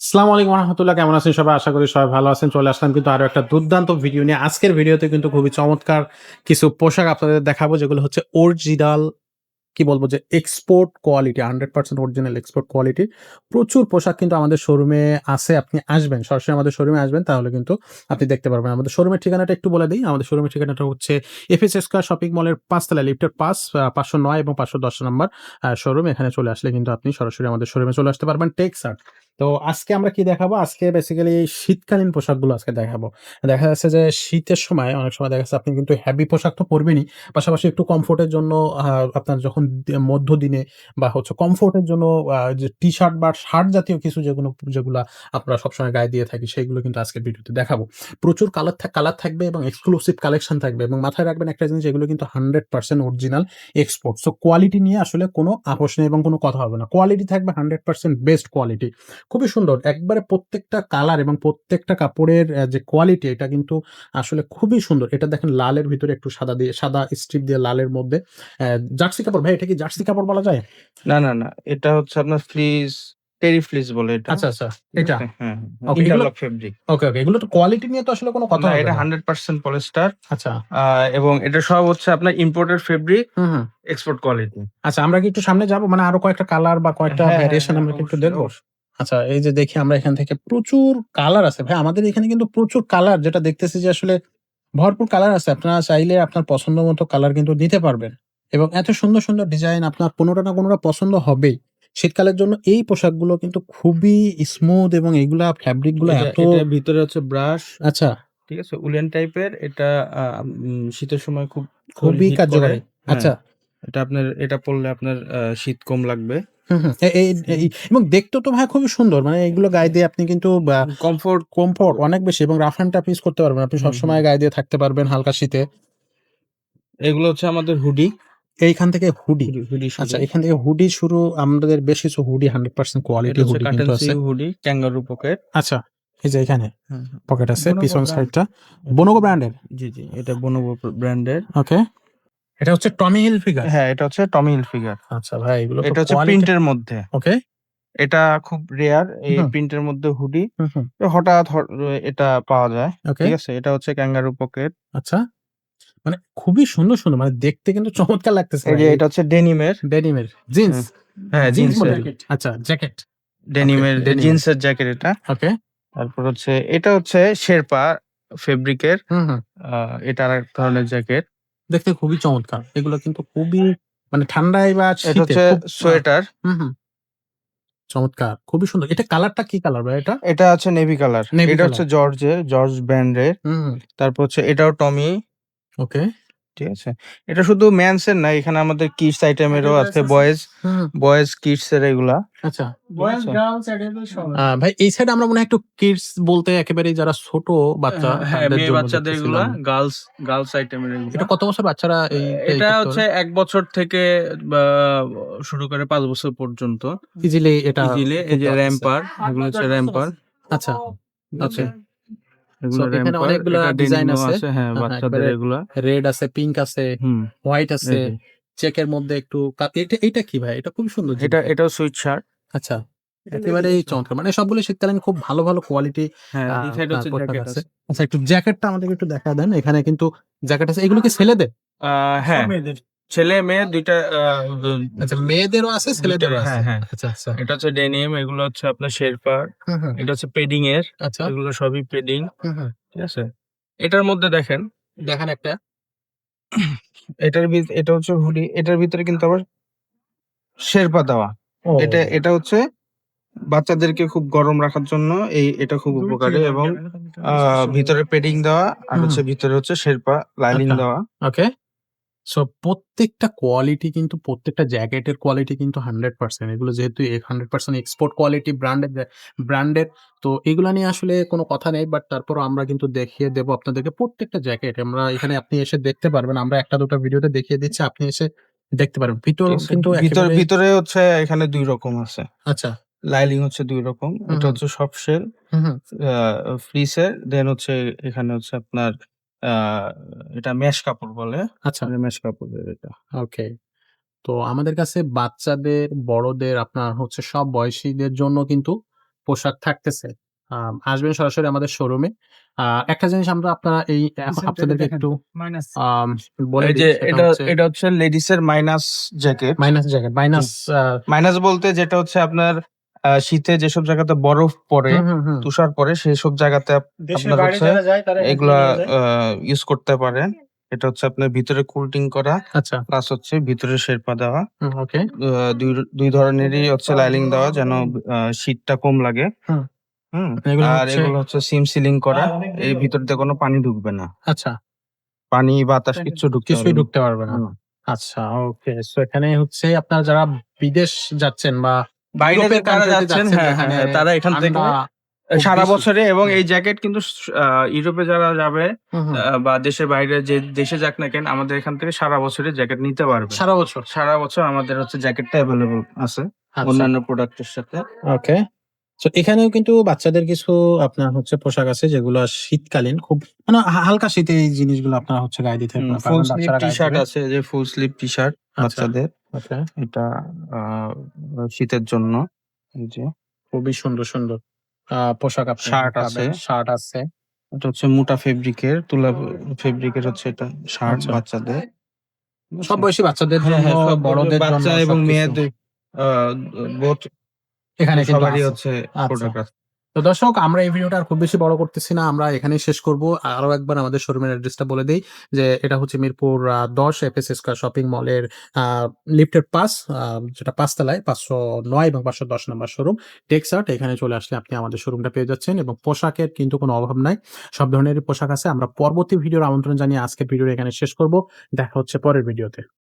আসসালামু আলাইকুম রহমতুল্লাহ। কেমন আছেন সবাই? আশা করি সবাই ভালো আছেন। চলে আসলাম কিন্তু আরো একটা দুর্দান্ত ভিডিও নিয়ে। আজকের ভিডিওতে কিন্তু খুবই চমৎকার কিছু পোশাক আপনাদের দেখাবো যেগুলো হচ্ছে অরিজিনাল কি বলবো যে export quality 100% original export quality. প্রচুর পোশাক কিন্তু আমাদের শোরুমে আছে। আপনি আসবেন, সরাসরি আমাদের শোরুমে আসবেন তাহলে কিন্তু আপনি দেখতে পারবেন। আমাদের শোরুমের ঠিকানাটা একটু বলে দেই। আমাদের শোরুমের ঠিকানাটা হচ্ছে এফএস স্কয়ার শপিং মলের ৫ তলায় লিফটের পাস ৫০৯ এবং ৫১০ নাম্বার শোরুম। এখানে চলে আসলে কিন্তু আপনি সরাসরি আমাদের শোরুমে চলে আসতে পারবেন। টেক্সাট। তো আজকে আমরা কি দেখাবো? আজকে বেসিক্যালি শীতকালীন পোশাকগুলো আজকে দেখাবো। দেখা যাচ্ছে যে শীতের সময় অনেক সময় দেখা যাচ্ছে আপনি কিন্তু হেভি পোশাক তো পরবেনই। পাশাপাশি একটু কমফোর্টের জন্য আ আপনার যখন মধ্যদিনে বা হচ্ছে কমফোর্টের জন্য যে টি-শার্ট বা শার্ট জাতীয় কিছু যেগুলা আমরা সবসময় গায়ে দিয়ে থাকি সেগুলো কিন্তু আজকের ভিডিওতে দেখাবো। প্রচুর কালার থাকবে এবং এক্সক্লুসিভ কালেকশন থাকবে এবং মাথায় রাখবেন একটা জিনিস, এগুলো কিন্তু 100% অরিজিনাল এক্সপোর্ট। সো কোয়ালিটি নিয়ে আসলে কোনো আপোস নেই এবং কোনো কথা হবে না। কোয়ালিটি থাকবে 100% বেস্ট কোয়ালিটি। খুবই সুন্দর। একবারে প্রত্যেকটা কালার এবং প্রত্যেকটা কাপড়ের যে কোয়ালিটি এটা কিন্তু আসলে খুবই সুন্দর। এটা দেখেন লালের ভিতরে একটু সাদা স্ট্রিপ দিয়ে লালের মধ্যে জার্সি কাপড়। ভাই এটা কি জার্সি কাপড় বলা যায়? না। এটা হচ্ছে আপনার টেরি ফ্লিস বলে এটা। আচ্ছা। ঠিক এটা। আছে? হ্যাঁ। ওকে, এগুলো ইন্টারলক ফেব্রিক। ওকে। এগুলো তো কোয়ালিটি নিয়ে তো আসলে কোনো কথা না, হবে এটা না। 100% পলিস্টার। আচ্ছা। আ এবং এটা সব হচ্ছে আপনার ইম্পোর্টেড ফেব্রিক, হুম। Export quality. আচ্ছা, আমরা কি একটু সামনে যাবো? মানে আরো কয়েকটা কালার বা কয়েকটা ভ্যারিয়েশন আমরা কি একটু অবশ্যই, দেখবো? অবশ্যই। আচ্ছা, এই যে দেখি আমরা এখান থেকে প্রচুর কালার আছে। ভাই আমাদের এখানে কিন্তু প্রচুর কালার, যেটা দেখতেছি যে আসলে ভরপুর কালার আছে। আপনারা চাইলে আপনার পছন্দ মতো কালার কিন্তু নিতে পারবেন। এবং এত সুন্দর ডিজাইন আপনার কোনটা না কোনটা পছন্দ হবেই। শীতকালের জন্য এই পোশাকগুলো কিন্তু খুবই স্মুথ এবং এগুলা ফেব্রিক গুলা এত এটার ভিতরে হচ্ছে ব্রাশ, আচ্ছা, ঠিক আছে? উলেন টাইপের এটা। শীতের সময় খুব শরীর খুবই হিট করে। কার্যকরী। হ্যাঁ, আচ্ছা। এটা পড়লে আপনার শীত কম লাগবে। হুম। এ এই এই এবং দেখতেও তো ভাই খুবই সুন্দর। মানে এগুলো গায়ে দিয়ে আপনি কিন্তু কমফোর্ট। কমফোর্ট অনেক বেশি এবং রাফ অ্যান্ড টাফ ইউজ করতে পারবেন। আপনি হুম। সবসময় গায়ে দিয়ে থাকতে পারবেন হালকা শীতে। এগুলো হচ্ছে আমাদের হুডি। এইখান থেকে হুডি। হুডি আচ্ছা, শুরু। এখান থেকে হুডি শুরু। আমাদের বেশ কিছু হুডি 100% এটা কোয়ালিটি হচ্ছে হুডি কাটেন কিন্তু আছে। সিউ হুডি, ক্যাঙ্গারু পকেট। আচ্ছা, এই যে এখানে হ্যাঁ। পকেট আছে বোনোভো পিছন ব্র্যান্ড। সাইডটা। এটা Bonobo ব্র্যান্ডের। জি। এটা বোনোভো ব্র্যান্ডের। ওকে। এটা হচ্ছে টমি হিলফিগার। হ্যাঁ, এটা হচ্ছে টমি হিলফিগার। আচ্ছা ভাই, এগুলো তো এটা হচ্ছে কোয়ালিটি। প্রিন্টের মধ্যে। ওকে। এটা খুব রেয়ার এই হুম, প্রিন্টের মধ্যে হুডি। হুম। হঠাৎ এটা পাওয়া যায়। ওকে। ঠিক আছে? এটা হচ্ছে ক্যাঙ্গারু পকেট। আচ্ছা। মানে খুবই সুন্দর। মানে দেখতে কিন্তু চমৎকার লাগতেছে এই ভাই। যে এই এটা হচ্ছে ডেনিমের। ডেনিমের জিন্স। হ্যাঁ, হ্যাঁ, জিন্স জিন্সের। মডেল। আচ্ছা, জ্যাকেট। ওকে, ডেনিমের ডেনিমের। জিন্সের জ্যাকেট এটা। ওকে। তারপর হচ্ছে এটা হচ্ছে শেরপা ফেব্রিকের। হুম। আ এটা আরেক ধরনের জ্যাকেট। দেখতে খুবই চমৎকার। এগুলো কিন্তু খুবই মানে ঠান্ডায় বা এটা শীতে হচ্ছে খুব আ সোয়েটার। হুম। চমৎকার। খুবই সুন্দর। এটা কালারটা কি কালার ভাই এটা? এটা আছে নেভি কালার। নেভি এটা হচ্ছে কালার। জর্জ ব্র্যান্ডের। হুম। তারপর হচ্ছে এটাও টমি। ওকে। ঠিক আছে? এটা শুধু মেন্স এর না, এখানে আমাদের কিডস আইটেমেরও আছে। হুম। বয়েজ কিডস এর এগুলা। আচ্ছা। ঠিক আছে? ভাই এই সাইডে আমরা মনে হয় একটু কিডস বলতে একেবারেই যারা ছোট বাচ্চা হ্যাঁ, তাদের মেয়ে জন্য বাচ্চাদের এগুলা দেখতেছিলাম। গার্লস আইটেমের এগুলা। এটা কত বছর বাচ্চারা এইটাই এটা করতে হচ্ছে পারে? ১ বছর থেকে বা শুরু করে ৫ বছর পর্যন্ত ইজিলি এটা ইজিলি। এই করতে যে পারতেছে। র‍্যাম্পার, এগুলো হচ্ছে র‍্যাম্পার। আচ্ছা। ঠিক ওকে। আছে? সো এগুলো এখানে র‍্যাম্পার। অনেকগুলা এটা ডিজাইন ডেনিমও আছে। আছে। হ্যাঁ, হ্যাঁ, বাচ্চাদের একেবারে এগুলা। রেড আছে, পিঙ্ক আছে, হুম, হোয়াইট এই আছে, যে। চেকের মধ্যে একটু এইটা কি ভাই? এটা খুবই সুন্দর জিনিসটা। এটাও সুইট শার্ট। আচ্ছা, একেবারেই চমৎকার। মানে সবগুলো শীতকালীন খুব ভালো কোয়ালিটি হ্যাঁ, এই সাইডে আপনার হচ্ছে পোশাক জ্যাকেট আছে। আছে। আচ্ছা, একটু জ্যাকেটটা আমাদেরকে একটু দেখায় দেন। এখানে কিন্তু জ্যাকেট আছে। এগুলো কি ছেলেদের? আ হ্যাঁ, ছেলে মেয়ে ২ টা। আচ্ছা, মেয়েদেরও আছে, ২ টা। ছেলেদেরও হ্যাঁ, আছে। হ্যাঁ। আচ্ছা। এটা হচ্ছে ডেনিম, এগুলো হচ্ছে আপনার শেরপার। হুম। এটা হচ্ছে পেডিং এর। আচ্ছা। এগুলো সবই পেডিং। হুম। ঠিক আছে? এটার মধ্যে দেখেন, দেখান একটা। এটা হচ্ছে হুডি। এটার ভিতরে কিন্তু আবার শেরপা দেওয়া। ও। এটা হচ্ছে বাচ্চাদেরকে খুব গরম রাখার জন্য এটা খুব উপকারী এবং আ ভিতরে পেডিং দেওয়া আর হুম। হচ্ছে ভিতরে হচ্ছে শেরপা লাইনিং আচ্ছা। দেওয়া। ওকে। সো প্রত্যেকটা কোয়ালিটি কিন্তু প্রত্যেকটা জ্যাকেটের কোয়ালিটি কিন্তু 100%। এগুলো যেহেতু 100% এক্সপোর্ট কোয়ালিটি ব্র্যান্ডের তো এগুলা নিয়ে আসলে কোনো কথা নেই। বাট তারপরও আমরা কিন্তু দেখিয়ে দেব আপনাদেরকে প্রত্যেকটা জ্যাকেট। আমরা এখানে আপনি এসে দেখতে পারবেন। আমরা ১ টা ২ টা ভিডিওতে দেখিয়ে দিচ্ছি। আপনি এসে দেখতে পারবেন। ভিতর ঠিক আছে? কিন্তু একেবারে ভিতরে হচ্ছে এখানে ২ রকম আছে। আচ্ছা। লাইনিং হচ্ছে ২ রকম। এটা হুম। হচ্ছে সফট শেল, হুম। আ ফ্লিসের। দেন হচ্ছে এখানে হচ্ছে আপনার আ এটা মেশ কাপড় বলে। আচ্ছা। মানে মেশ কাপড়ের এটা। ওকে। তো আমাদের কাছে বাচ্চাদের, বড়দের আপনার হচ্ছে সব বয়সীদের জন্য কিন্তু পোশাক থাকতেছে। আসবেন সরাসরি আমাদের শোরুমে। একটা জিনিস আমরা আপনারা এই এখন আপনাদেরকে একটু আম বলে এই দিই যে সেটা এটা হচ্ছে এটা হচ্ছে লেডিস এর minus jacket. Minus jacket, minus minus বলতে যেটা হচ্ছে আপনার শীতে যেসব জায়গাতে বরফ পড়ে, হুম, হুম, হুম। তুষার পড়ে সেসব জায়গাতে দেশের আপনার বাইরে হচ্ছে যারা যায় তারা এখান থেকে এগুলা নিয়ে যায়। ইউজ করতে পারেন। এটা হচ্ছে আপনার ভিতরে কুলটিং করা আচ্ছা, প্লাস হচ্ছে ভিতরে শেরপা দেওয়া। ওকে। দুই ধরনেরই হচ্ছে লাইনিং দেওয়া যেন শীতটা কম লাগে। হুম। হুম। এগুলো আর হচ্ছে এগুলো হচ্ছে সিম সিলিং করা। এই ভিতর দিয়ে কোনো পানি ঢুকবে না। আচ্ছা, পানি বাতাস কিচ্ছু ঢুকতে কিছুই পারবে না। ঢুকতে পারবে না। হুম। আচ্ছা, ওকে। সো এখানে হচ্ছে আপনারা যারা বিদেশ যাচ্ছেন বা বাইরে ইউরোপের যারা কান্ট্রিতে যাচ্ছেন, যাচ্ছেন হ্যাঁ, হ্যাঁ, যেখানে হ্যাঁ, তারা এখান থেকে ঠান্ডা খুব সারা বেশি। বছরে এবং হুম, এই জ্যাকেট কিন্তু ইউরোপে যারা যাবে হুম, হুম। বা দেশের বাইরে যে দেশে যাক না কেন আমাদের এখান থেকে সারা বছরের জ্যাকেট নিতে পারবে। সারা বছর? সারা বছর আমাদের হচ্ছে জ্যাকেটটা এভেইলেবল আছে আচ্ছা, অন্যান্য প্রোডাক্টের সাথে। ওকে। সো এখানেও কিন্তু বাচ্চাদের কিছু আপনার হচ্ছে পোশাক আছে যেগুলো শীতকালীন খুব মানে হালকা শীতে এই জিনিসগুলো আপনারা হচ্ছে গায়ে দিতে ফুল পারবেন, স্লিভ বাচ্চারা গায়ে টি-শার্ট দিবে। আছে, যে ফুল স্লিভ টি-শার্ট আচ্ছা, বাচ্চাদের। ওকে। এটা আ শীতের জন্য। এই যে খুবই সুন্দর, সুন্দর পোশাক আপনি এখানে শার্ট আছে। পাবেন। শার্ট আছে। এটা হচ্ছে মোটা ফেব্রিকের, তুলা ফেব্রিকের হচ্ছে এটা শার্ট আচ্ছা। বাচ্চাদের। সব বুঝছেন? বয়সী বাচ্চাদের হ্যাঁ, জন্য, হ্যাঁ, সব বড়দের জন্য বাচ্চা এবং সবকিছু মেয়েদের আ বোথ এখানে কিন্তু সবারই আছে। হচ্ছে আচ্ছা। প্রোডাক্ট আছে। তো দর্শক, আমরা এই ভিডিওটা আর খুব বেশি বড় করতেছি না। আমরা এখানেই শেষ করব। আরো একবার আমাদের শোরুমের অ্যাড্রেসটা বলে দেই যে এটা হচ্ছে মিরপুর ১০ এফএস স্কয়ার শপিং মলের আ লিফটেড ৫ যেটা ৫ তলায় ৫০৯ এবং ৫১০ নাম্বার শোরুম টেক্সাট। এখানে চলে আসলে আপনি আমাদের শোরুমটা পেয়ে যাচ্ছেন এবং পোশাকের কিন্তু কোনো অভাব নাই। সব ধরনেরই পোশাক আছে। আমরা পরবর্তী ভিডিওর আমন্ত্রণ জানিয়ে আজকের ভিডিওটা এখানে শেষ করব। দেখা হচ্ছে পরের ভিডিওতে।